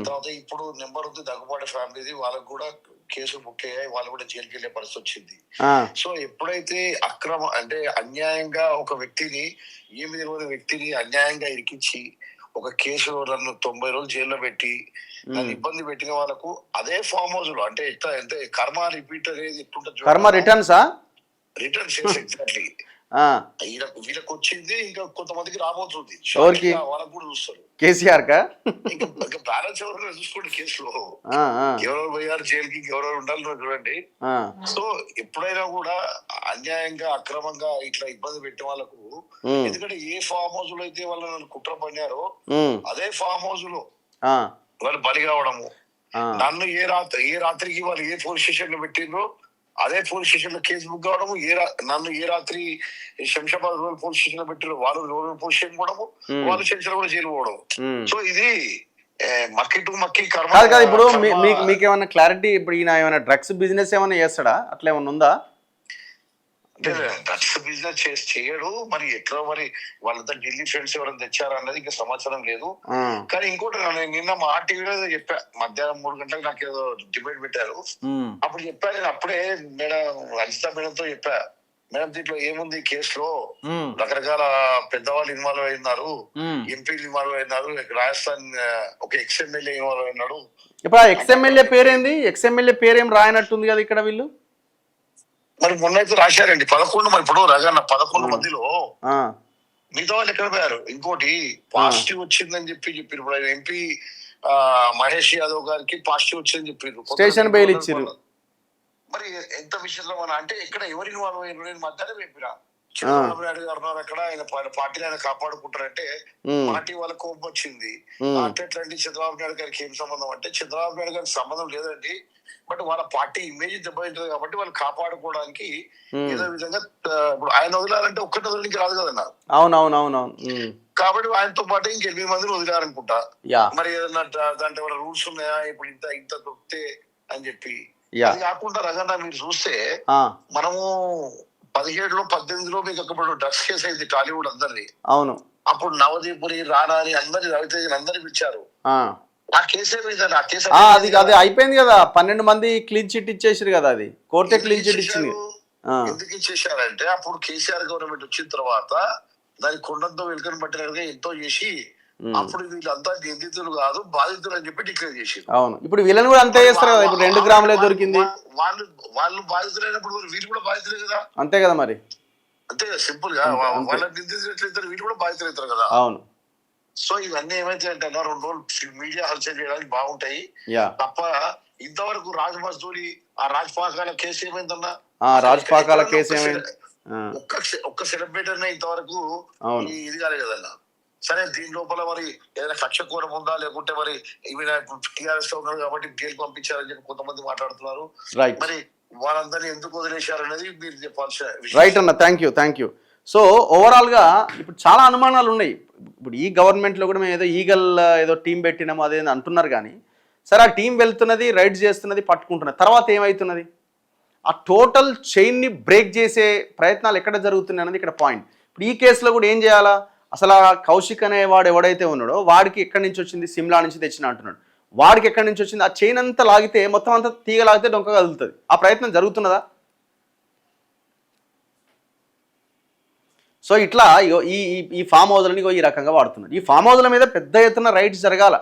తర్వాత ఇప్పుడు నెంబర్ ఉంది దగ్గుబాటి ఫ్యామిలీది, వాళ్ళకు కూడా కేసులు బుక్ అయ్యాయి, వాళ్ళు కూడా జైలుకి వెళ్ళే పరిస్థితి వచ్చింది. సో ఎప్పుడైతే అంటే అన్యాయంగా ఒక వ్యక్తిని, ఏమి తెలియని వ్యక్తిని అన్యాయంగా ఇరికించి ఒక కేసు నన్ను 90 రోజులు జైల్లో పెట్టి నన్ను ఇబ్బంది పెట్టిన వాళ్ళకు అదే ఫామ్ హౌస్ లో అంటే అంటే కర్మ రిపీట్ అనేది ఎట్లుంటుంది, కర్మ రిటర్న్సా, రిటర్న్స్ ఎగ్జాక్ట్లీ వీళ్ళకి వచ్చింది, ఇంకా కొంతమందికి రాబోతుంది, వాళ్ళకు కూడా చూస్తారు. కేసీఆర్ కా ఇంకా బ్యాలెన్స్ ఎవరైనా చూసుకోండి కేసులో ఎవరెవరు పోయారు జైలుకి, ఎవరెవరు ఉండాలి చూడండి. సో ఎప్పుడైనా కూడా అన్యాయంగా అక్రమంగా ఇట్లా ఇబ్బంది పెట్టే వాళ్ళకు, ఎందుకంటే ఏ ఫామ్ హౌస్ లో అయితే వాళ్ళు కుట్ర పడినారో అదే ఫామ్ హౌస్ లో వాళ్ళు బలి కావడము, నన్ను ఏ రాత్రికి వాళ్ళు ఏ పోలీస్ స్టేషన్ లో పెట్టిండ్రో అదే పోలీస్ స్టేషన్ లో కేసు బుక్ కావడము, నన్ను ఏ రాత్రి శంషాబాద్ రూరల్ పోలీస్ స్టేషన్ లో పెట్టారు వాళ్ళు రూరల్ పోలీస్ స్టేషన్ పోవడము, వాళ్ళు శంషాబాద్ కూడా జైలు పోవడం. సో ఇది మక్కి టు మక్కి కర్మ. ఇప్పుడు మీకు ఏమైనా క్లారిటీ, ఇప్పుడు ఈయన ఏమైనా డ్రగ్స్ బిజినెస్ ఏమైనా చేస్తాడా, అట్లా ఏమైనా ఉందా? అంటే డ్రగ్స్ బిజినెస్ చేయడు, మరి ఎట్లా మరి వాళ్ళంతా ఢిల్లీ ఫ్రెండ్స్ ఎవరైనా తెచ్చారా అన్నది ఇంకా సమాచారం లేదు. కానీ ఇంకోటి నిన్న మా టీవీలో చెప్పా, మధ్యాహ్నం 3 గంటలకు నాకు ఏదో డిబేట్ పెట్టారు, అప్పుడు చెప్పా నేను, అప్పుడే మేడం అజితా మేడంతో చెప్పా, మేడం దీంట్లో ఏముంది కేసులో రకరకాల పెద్దవాళ్ళు ఇన్వాల్వ్ అయినారు, ఎంపీలు ఇన్వాల్వ్ అయినారు, రాజస్థాన్ ఒక ఎక్స్ఎమ్మెల్యే ఇన్వాల్వ్ అయినాడు. ఇప్పుడు ఎక్స్ఎమ్మెల్యే పేరేంది, ఎక్స్ఎమ్మెల్యే పేరేం రాయనట్టుంది కదా ఇక్కడ వీళ్ళు. మరి మొన్న అయితే రాశారండి 11, మరి ఇప్పుడు రగన్న 11 మందిలో మిగతా వాళ్ళు ఎక్కడ పోయారు? ఇంకోటి పాజిటివ్ వచ్చిందని చెప్పారు. ఇప్పుడు ఎంపీ మహేష్ యాదవ్ గారికి పాజిటివ్ వచ్చిందని చెప్పారు, స్టేషన్ బెయిల్ ఇచ్చారు. మరి ఎంత విషయంలో మన అంటే ఇక్కడ ఎవరు ఇన్వాల్వ్ అయ్యారు? నేను మధ్యాహ్నం చెప్పినా చంద్రబాబు నాయుడు గారు ఉన్నారు అక్కడ, ఆయన పార్టీని ఆయన కాపాడుకుంటారంటే పార్టీ వాళ్ళకి కోపం వచ్చింది. అట్లండి చంద్రబాబు నాయుడు గారికి ఏం సంబంధం అంటే, చంద్రబాబు నాయుడు గారికి సంబంధం లేదండి, బట్ వాళ్ళ పార్టీ ఇమేజ్ దెబ్బతింటది కాబట్టి వాళ్ళు కాపాడుకోవడానికి ఏదో విధంగా ఇప్పుడు ఆయన వదిలారంటే ఒక్కటి వదిలికి రాదు కదన్నా. అవునవునవునవును. కాబట్టి ఆయనతో పాటు ఇంక 8 మందిని వదిలారనుకుంటా. మరి ఏదన్నా దాంట్లో ఏమైనా రూల్స్ ఉన్నాయా, ఇప్పుడు ఇంత దొరికితే అని చెప్పి. అది కాకుండా రగన్నా మీరు చూస్తే మనము 17లో 18లో మీకు అక్కడ డ్రగ్స్ కేసు అయింది టాలీవుడ్ అందరిది. అవును, అప్పుడు నవదీపురి రానా అని అందరి రవితేజని అందరిని పిలిచారు. ఆ కేసు ఏమైంది? ఆ కేసు అది అయిపోయింది కదా, 12 మంది క్లీన్ చిట్ ఇచ్చేసారు కదా, అది కోర్టే క్లీన్ చిట్ ఇచ్చింది. ఎందుకు ఇచ్చేసారంటే అప్పుడు కేసీఆర్ గవర్నమెంట్ వచ్చిన తర్వాత దాని కొండంతో వెలుకని పట్టినట్టుగా ఎంతో చేసి అప్పుడు వీళ్ళంతా నిందితులు కాదు బాధితులు అని చెప్పి డిక్లేర్ చేసి. అవును, ఇప్పుడు వీళ్ళని కూడా అంతే చేస్తారు కదా, ఇప్పుడు 2 గ్రాములే దొరికింది. వాళ్ళు బాధితులైనప్పుడు వీళ్ళు కూడా బాధితులే కదా. అంతే కదా మరి, అంతే సింపుల్ గా వాళ్ళ నిందితులు వీళ్ళు కూడా బాధితులు అవుతారు కదా. అవును. సో ఇవన్నీ ఏమైతే అంటే 2 రోజులు మీడియా హల్చల్ చేయడానికి బాగుంటాయి తప్ప ఇంతవరకు రాజ్ మస్తూరి ఆ రాజ్పాకాల కేసు ఏమైందన్నా, రాజ్పాకాల కేసు ఏమైంది, ఒక్క సెలబ్రిటీ అన్న ఇంతవరకు ఇది కాలే కదన్నా. సరే దీని లోపల మరి ఏదైనా కక్ష కోరం ఉందా, లేకుంటే మరి ఇవి టీఆర్ఎస్ లో ఉన్నారు కాబట్టి జైలు పంపించారని చెప్పి కొంతమంది మాట్లాడుతున్నారు. మరి వాళ్ళందరినీ ఎందుకు వదిలేశారు అనేది మీరు చెప్పాల్సిన విషయం. రైట్ అన్న, థ్యాంక్ యూ. సో ఓవరాల్గా ఇప్పుడు చాలా అనుమానాలు ఉన్నాయి. ఇప్పుడు ఈ గవర్నమెంట్లో కూడా మేము ఏదో ఈగల్ ఏదో టీం పెట్టినాము అదే అంటున్నారు, కానీ సరే ఆ టీం వెళ్తున్నది, రైడ్ చేస్తున్నది, పట్టుకుంటున్నది, తర్వాత ఏమవుతున్నది? ఆ టోటల్ చైన్ని బ్రేక్ చేసే ప్రయత్నాలు ఎక్కడ జరుగుతున్నాయి అన్నది ఇక్కడ పాయింట్. ఇప్పుడు ఈ కేసులో కూడా ఏం చేయాలా? అసలు ఆ కౌశిక్ అనేవాడు ఎవడైతే ఉన్నాడో వాడికి ఎక్కడి నుంచి వచ్చింది, సిమ్లా నుంచి తెచ్చిన అంటున్నాడు, వాడికి ఎక్కడి నుంచి వచ్చింది? ఆ చైన్ అంతా లాగితే మొత్తం అంతా తీగ లాగితే డొంక కదులుతుంది. ఆ ప్రయత్నం జరుగుతున్నదా? సో ఇట్లా ఈ ఫామ్ హౌస్లని ఈ రకంగా వాడుతున్నారు. ఈ ఫామ్ హౌస్ల మీద పెద్ద ఎత్తున రైడ్స్ జరగాల.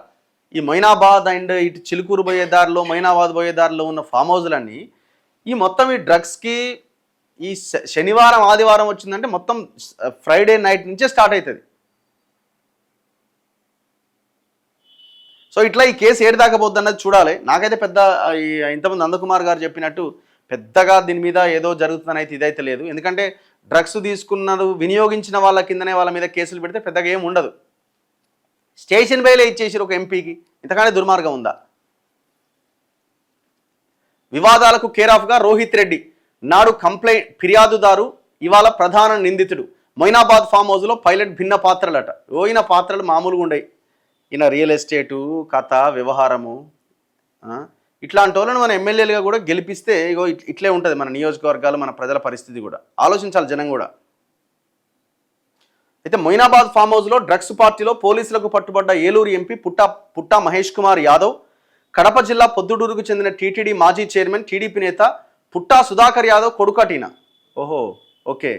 ఈ మొయినాబాద్ అండ్ ఇటు చిలుకూరు పోయే దారిలో, మొయినాబాద్ పోయే దారిలో ఉన్న ఫామ్ హౌస్లన్నీ ఈ మొత్తం ఈ డ్రగ్స్కి ఈ శనివారం ఆదివారం వచ్చిందంటే మొత్తం ఫ్రైడే నైట్ నుంచే స్టార్ట్ అవుతుంది. సో ఇట్లా ఈ కేసు ఏడు దాకపోద్ది అన్నది చూడాలి. నాకైతే పెద్ద ఇంతకుముందు నందకుమార్ గారు చెప్పినట్టు పెద్దగా దీని మీద ఏదో జరుగుతుందని అయితే ఇదైతే లేదు. ఎందుకంటే డ్రగ్స్ తీసుకున్నది వినియోగించిన వాళ్ళ కిందనే వాళ్ళ మీద కేసులు పెడితే పెద్దగా ఏం ఉండదు. స్టేషన్ బెయిలే ఇచ్చేసారు ఒక ఎంపీకి, ఇంతకంటే దుర్మార్గం ఉందా? వివాదాలకు కేరాఫ్గా రోహిత్ రెడ్డి నాడు ఫిర్యాదుదారు, ఇవాళ ప్రధాన నిందితుడు. మొయినాబాద్ ఫామ్ హౌస్లో పైలట్ భిన్న పాత్రలట. ఈయన పాత్రలు మామూలుగా ఉండయి. ఈయన రియల్ ఎస్టేటు కథ వ్యవహారము, ఇట్లాంటి వాళ్ళని మన ఎమ్మెల్యేలుగా కూడా గెలిపిస్తే ఇగో ఇట్లే ఉంటుంది మన నియోజకవర్గాలు, మన ప్రజల పరిస్థితి కూడా. ఆలోచించాలి జనం కూడా. అయితే మొయినాబాద్ ఫామ్ హౌస్లో డ్రగ్స్ పార్టీలో పోలీసులకు పట్టుబడ్డ ఏలూరు ఎంపీ పుట్టా మహేష్ కుమార్ యాదవ్, కడప జిల్లా పొద్దుటూరుకు చెందిన టీటీడీ మాజీ చైర్మన్ టీడీపీ నేత పుట్టా సుధాకర్ యాదవ్ కొడుకటిన. ఓహో ఓకే,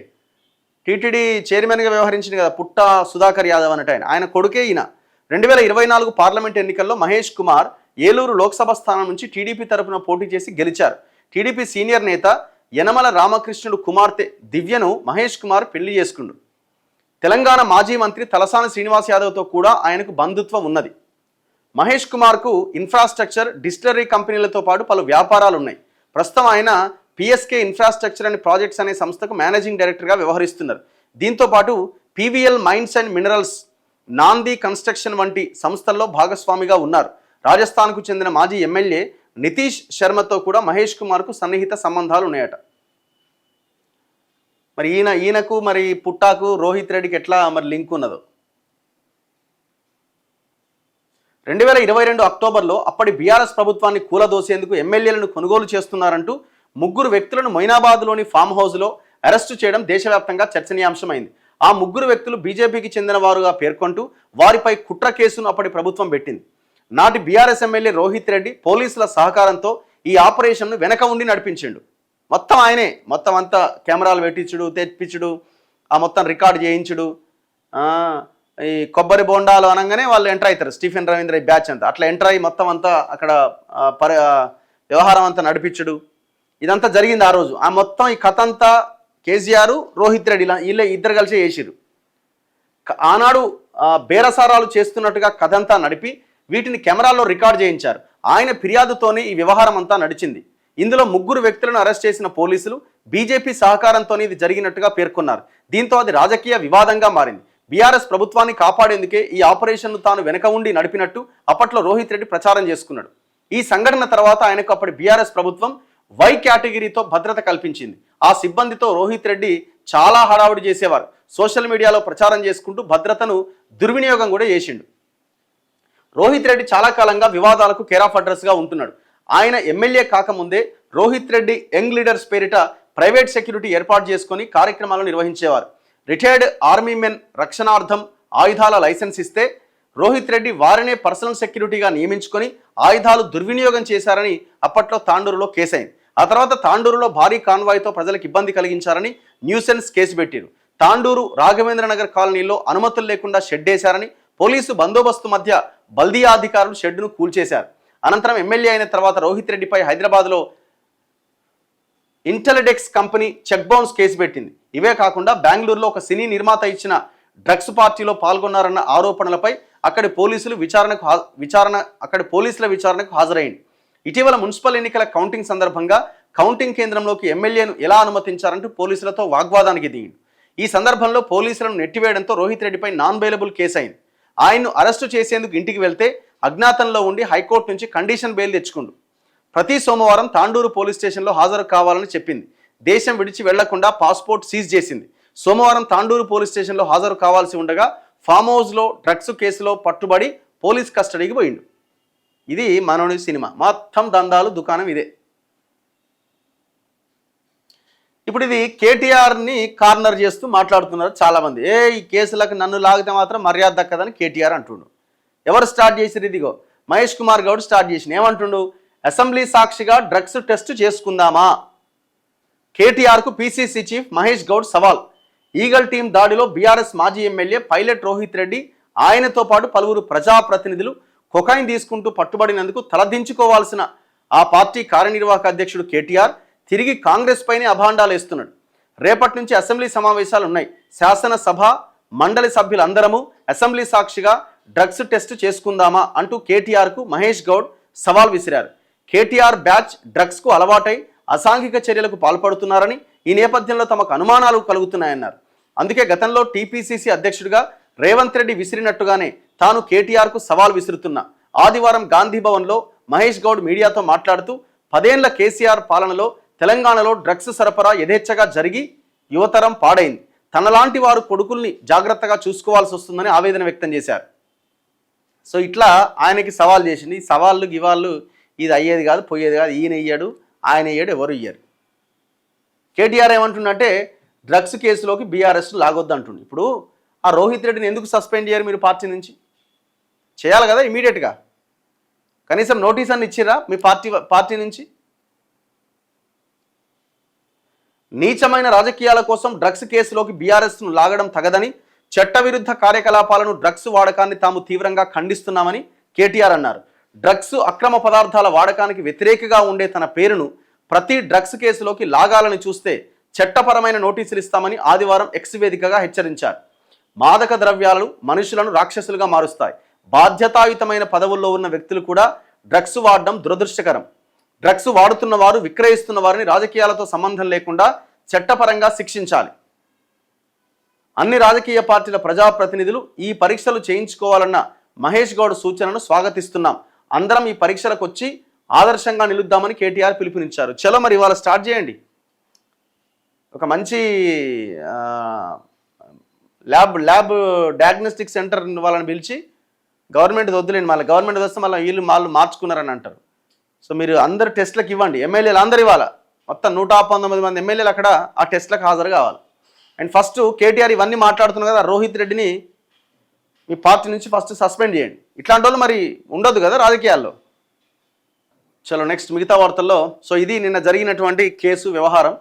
టీటీడీ చైర్మన్గా వ్యవహరించింది కదా పుట్టా సుధాకర్ యాదవ్ అన్నట్టు ఆయన కొడుకే ఈయన. 2024 పార్లమెంట్ ఎన్నికల్లో మహేష్ కుమార్ ఏలూరు లోక్సభ స్థానం నుంచి టీడీపీ తరపున పోటీ చేసి గెలిచారు. టీడీపీ సీనియర్ నేత యనమల రామకృష్ణుడు కుమార్తె దివ్యను మహేష్ కుమార్ పెళ్లి చేసుకుండు. తెలంగాణ మాజీ మంత్రి తలసాని శ్రీనివాస్ యాదవ్తో కూడా ఆయనకు బంధుత్వం ఉన్నది. మహేష్ కుమార్కు ఇన్ఫ్రాస్ట్రక్చర్, డిస్టిలరీ కంపెనీలతో పాటు పలు వ్యాపారాలు ఉన్నాయి. ప్రస్తుతం ఆయన పిఎస్కే ఇన్ఫ్రాస్ట్రక్చర్ అండ్ ప్రాజెక్ట్స్ అనే సంస్థకు మేనేజింగ్ డైరెక్టర్గా వ్యవహరిస్తున్నారు. దీంతో పాటు పీవీఎల్ మైన్స్ అండ్ మినరల్స్, నాంది కన్స్ట్రక్షన్ వంటి సంస్థల్లో భాగస్వామిగా ఉన్నారు. రాజస్థాన్కు చెందిన మాజీ ఎమ్మెల్యే నితీష్ శర్మతో కూడా మహేష్ కుమార్కు సన్నిహిత సంబంధాలు ఉన్నాయట. మరి ఈయనకు మరి పుట్టాకు రోహిత్ రెడ్డికి ఎట్లా మరి లింక్ ఉన్నదో. 2022 అక్టోబర్లో అప్పటి బీఆర్ఎస్ ప్రభుత్వాన్ని కూలదోసేందుకు ఎమ్మెల్యేలను కొనుగోలు చేస్తున్నారంటూ 3 వ్యక్తులను మొయినాబాద్లోని ఫామ్ హౌస్లో అరెస్టు చేయడం దేశవ్యాప్తంగా చర్చనీయాంశమైంది. ఆ 3 వ్యక్తులు బీజేపీకి చెందిన వారుగా పేర్కొంటూ వారిపై కుట్ర కేసును అప్పటి ప్రభుత్వం పెట్టింది. నాటి బీఆర్ఎస్ ఎమ్మెల్యే రోహిత్ రెడ్డి పోలీసుల సహకారంతో ఈ ఆపరేషన్ను వెనక ఉండి నడిపించిండు. మొత్తం ఆయనే, మొత్తం అంతా కెమెరాలు పెట్టించుడు, తెప్పించుడు, ఆ మొత్తం రికార్డు చేయించుడు, ఈ కొబ్బరి బోండాలు అనగానే వాళ్ళు ఎంటర్ అవుతారు. స్టీఫెన్ రవీంద్ర బ్యాచ్ అంతా అట్లా ఎంటర్ అయ్యి మొత్తం అంతా అక్కడ వ్యవహారం అంతా నడిపించుడు, ఇదంతా జరిగింది ఆ రోజు. ఆ మొత్తం ఈ కథ అంతా కేసీఆర్, రోహిత్ రెడ్డి వీళ్ళ ఇద్దరు కలిసి చేసిరు. ఆనాడు బేరసారాలు చేస్తున్నట్టుగా కథ అంతా నడిపి వీటిని కెమెరాల్లో రికార్డ్ చేయించారు. ఆయన ఫిర్యాదుతోనే ఈ వ్యవహారం అంతా నడిచింది. ఇందులో 3 వ్యక్తులను అరెస్ట్ చేసిన పోలీసులు బీజేపీ సహకారంతోనే ఇది జరిగినట్టుగా పేర్కొన్నారు. దీంతో అది రాజకీయ వివాదంగా మారింది. బీఆర్ఎస్ ప్రభుత్వాన్ని కాపాడేందుకే ఈ ఆపరేషన్ను తాను వెనక ఉండి నడిపినట్టు అప్పట్లో రోహిత్ రెడ్డి ప్రచారం చేసుకున్నాడు. ఈ సంఘటన తర్వాత ఆయనకు అప్పటి బీఆర్ఎస్ ప్రభుత్వం వై కేటగిరీతో భద్రత కల్పించింది. ఆ సిబ్బందితో రోహిత్ రెడ్డి చాలా హడావుడి చేసేవారు. సోషల్ మీడియాలో ప్రచారం చేసుకుంటూ భద్రతను దుర్వినియోగం కూడా చేసిండు. రోహిత్ రెడ్డి చాలా కాలంగా వివాదాలకు కేర్ ఆఫ్ అడ్రస్గా ఉంటున్నాడు. ఆయన ఎమ్మెల్యే కాకముందే రోహిత్ రెడ్డి యంగ్ లీడర్స్ పేరిట ప్రైవేట్ సెక్యూరిటీ ఏర్పాటు చేసుకొని కార్యక్రమాలను నిర్వహించేవారు. రిటైర్డ్ ఆర్మీ మెన్ రక్షణార్థం ఆయుధాల లైసెన్స్ ఇస్తే రోహిత్ రెడ్డి వారినే పర్సనల్ సెక్యూరిటీగా నియమించుకొని ఆయుధాలు దుర్వినియోగం చేశారని అప్పట్లో తాండూరులో కేసైంది. ఆ తర్వాత తాండూరులో భారీ కాన్వాయ్తో ప్రజలకు ఇబ్బంది కలిగించారని న్యూసెన్స్ కేసు పెట్టారు. తాండూరు రాఘవేంద్రనగర్ కాలనీలో అనుమతులు లేకుండా షెడ్ వేశారని పోలీసు బందోబస్తు మధ్య బల్దియా అధికారులు షెడ్డును కూల్చేశారు. అనంతరం ఎమ్మెల్యే అయిన తర్వాత రోహిత్ రెడ్డిపై హైదరాబాద్లో ఇంటెలిడెక్స్ కంపెనీ చెక్ బౌన్స్ కేసు పెట్టింది. ఇవే కాకుండా బెంగళూరులో ఒక సినీ నిర్మాత ఇచ్చిన డ్రగ్స్ పార్టీలో పాల్గొన్నారన్న ఆరోపణలపై అక్కడి పోలీసుల విచారణకు హాజరైంది. ఇటీవల మున్సిపల్ ఎన్నికల కౌంటింగ్ సందర్భంగా కౌంటింగ్ కేంద్రంలోకి ఎమ్మెల్యేను ఎలా అనుమతించారంటూ పోలీసులతో వాగ్వాదానికి దిగింది. ఈ సందర్భంలో పోలీసులను నెట్టివేయడంతో రోహిత్ రెడ్డిపై నాన్ బెయిలబుల్ కేసు అయింది. ఆయన్ను అరెస్టు చేసేందుకు ఇంటికి వెళ్తే అజ్ఞాతంలో ఉండి హైకోర్టు నుంచి కండిషన్ బెయిల్ తెచ్చుకుండు. ప్రతి సోమవారం తాండూరు పోలీస్ స్టేషన్లో హాజరు కావాలని చెప్పింది. దేశం విడిచి వెళ్లకుండా పాస్పోర్ట్ సీజ్ చేసింది. సోమవారం తాండూరు పోలీస్ స్టేషన్లో హాజరు కావాల్సి ఉండగా ఫామ్ హౌస్లో డ్రగ్స్ కేసులో పట్టుబడి పోలీస్ కస్టడీకి పోయిండు. ఇది మనోడి సినిమా, మొత్తం దందాలు దుకాణం ఇదే. ఇప్పుడు ఇది కేటీఆర్ని కార్నర్ చేస్తూ మాట్లాడుతున్నారు చాలామంది. ఈ కేసులకు నన్ను లాగితే మాత్రం మర్యాద దక్కదని కేటీఆర్ అంటుండు. ఎవరు స్టార్ట్ చేసిరు? ఇదిగో మహేష్ కుమార్ గౌడ్ స్టార్ట్ చేసిన. ఏమంటుండు? అసెంబ్లీ సాక్షిగా డ్రగ్స్ టెస్ట్ చేసుకుందామా? కేటీఆర్కు పీసీసీ చీఫ్ మహేష్ గౌడ్ సవాల్. ఈగల్ టీం దాడిలో బీఆర్ఎస్ మాజీ ఎమ్మెల్యే పైలట్ రోహిత్ రెడ్డి, ఆయనతో పాటు పలువురు ప్రజాప్రతినిధులు కొకైన్ తీసుకుంటూ పట్టుబడినందుకు తలదించుకోవాల్సిన ఆ పార్టీ కార్యనిర్వాహక అధ్యక్షుడు కేటీఆర్ తిరిగి కాంగ్రెస్ పైనే అభాండాలు వేస్తున్నాడు. రేపటి నుంచి అసెంబ్లీ సమావేశాలు ఉన్నాయి. శాసనసభ మండలి సభ్యులందరము అసెంబ్లీ సాక్షిగా డ్రగ్స్ టెస్ట్ చేసుకుందామా అంటూ కేటీఆర్కు మహేష్ గౌడ్ సవాల్ విసిరారు. కేటీఆర్ బ్యాచ్ డ్రగ్స్కు అలవాటై అసాంఘిక చర్యలకు పాల్పడుతున్నారని, ఈ నేపథ్యంలో తమకు అనుమానాలు కలుగుతున్నాయన్నారు. అందుకే గతంలో టీపీసీసీ అధ్యక్షుడిగా రేవంత్ రెడ్డి విసిరినట్టుగానే తాను కేటీఆర్కు సవాల్ విసురుతున్నా. ఆదివారం గాంధీ భవన్లో మహేష్ గౌడ్ మీడియాతో మాట్లాడుతూ 10 ఏళ్ల కేసీఆర్ పాలనలో తెలంగాణలో డ్రగ్స్ సరఫరా యథేచ్ఛగా జరిగి యువతరం పాడైంది. తనలాంటి వారు కొడుకుల్ని జాగ్రత్తగా చూసుకోవాల్సి వస్తుందని ఆవేదన వ్యక్తం చేశారు. సో ఇట్లా ఆయనకి సవాల్ చేసింది. ఈ సవాళ్ళు గివాళ్ళు ఇది అయ్యేది కాదు, పోయేది కాదు. ఈయన ఇయ్యాడు, ఆయన ఇయ్యాడు, ఎవరు ఇయ్యారు. కేటీఆర్ ఏమంటుండంటే డ్రగ్స్ కేసులోకి బీఆర్ఎస్ లాగొద్దు అంటుండు. ఇప్పుడు ఆ రోహిత్ రెడ్డిని ఎందుకు సస్పెండ్ చేయరు మీరు పార్టీ నుంచి? చేయాలి కదా ఇమీడియట్గా. కనీసం నోటీస్ అన్ని ఇచ్చిరా మీ పార్టీ నుంచి? నీచమైన రాజకీయాల కోసం డ్రగ్స్ కేసులోకి బీఆర్ఎస్ను లాగడం తగదని, చట్టవిరుద్ధ కార్యకలాపాలను డ్రగ్స్ వాడకాన్ని తాము తీవ్రంగా ఖండిస్తున్నామని కేటీఆర్ అన్నారు. డ్రగ్స్ అక్రమ పదార్థాల వాడకానికి వ్యతిరేకగా ఉండే తన పేరును ప్రతి డ్రగ్స్ కేసులోకి లాగాలని చూస్తే చట్టపరమైన నోటీసులు ఇస్తామని ఆదివారం ఎక్స్ వేదికగా హెచ్చరించారు. మాదక ద్రవ్యాలు మనుషులను రాక్షసులుగా మారుస్తాయి. బాధ్యతాయుతమైన పదవుల్లో ఉన్న వ్యక్తులు కూడా డ్రగ్స్ వాడడం దురదృష్టకరం. డ్రగ్స్ వాడుతున్న వారు, విక్రయిస్తున్న వారిని రాజకీయాలతో సంబంధం లేకుండా చట్టపరంగా శిక్షించాలి. అన్ని రాజకీయ పార్టీల ప్రజాప్రతినిధులు ఈ పరీక్షలు చేయించుకోవాలన్న మహేష్ గౌడ్ సూచనను స్వాగతిస్తున్నాం. అందరం ఈ పరీక్షలకు వచ్చి ఆదర్శంగా నిలుద్దామని కేటీఆర్ పిలుపునిచ్చారు. చలో మరి ఇవాళ స్టార్ట్ చేయండి. ఒక మంచి ల్యాబ్ డయాగ్నోస్టిక్ సెంటర్ వాళ్ళని పిలిచి, గవర్నమెంట్ వద్దులేండి, మళ్ళీ గవర్నమెంట్ వస్తే మళ్ళీ వాళ్ళు మార్చుకున్నారని అంటారు. సో మీరు అందరు టెస్ట్లకు ఇవ్వండి. ఎమ్మెల్యేలు అందరు ఇవ్వాలి. మొత్తం 119 మంది ఎమ్మెల్యేలు అక్కడ ఆ టెస్ట్లకు హాజరు కావాలి. అండ్ ఫస్ట్ కేటీఆర్ ఇవన్నీ మాట్లాడుతున్నారు కదా, రోహిత్ రెడ్డిని మీ పార్టీ నుంచి ఫస్ట్ సస్పెండ్ చేయండి. ఇట్లాంటి వాళ్ళు మరి ఉండదు కదా రాజకీయాల్లో. చలో నెక్స్ట్ మిగతా వార్తల్లో. సో ఇది నిన్న జరిగినటువంటి కేసు వ్యవహారం.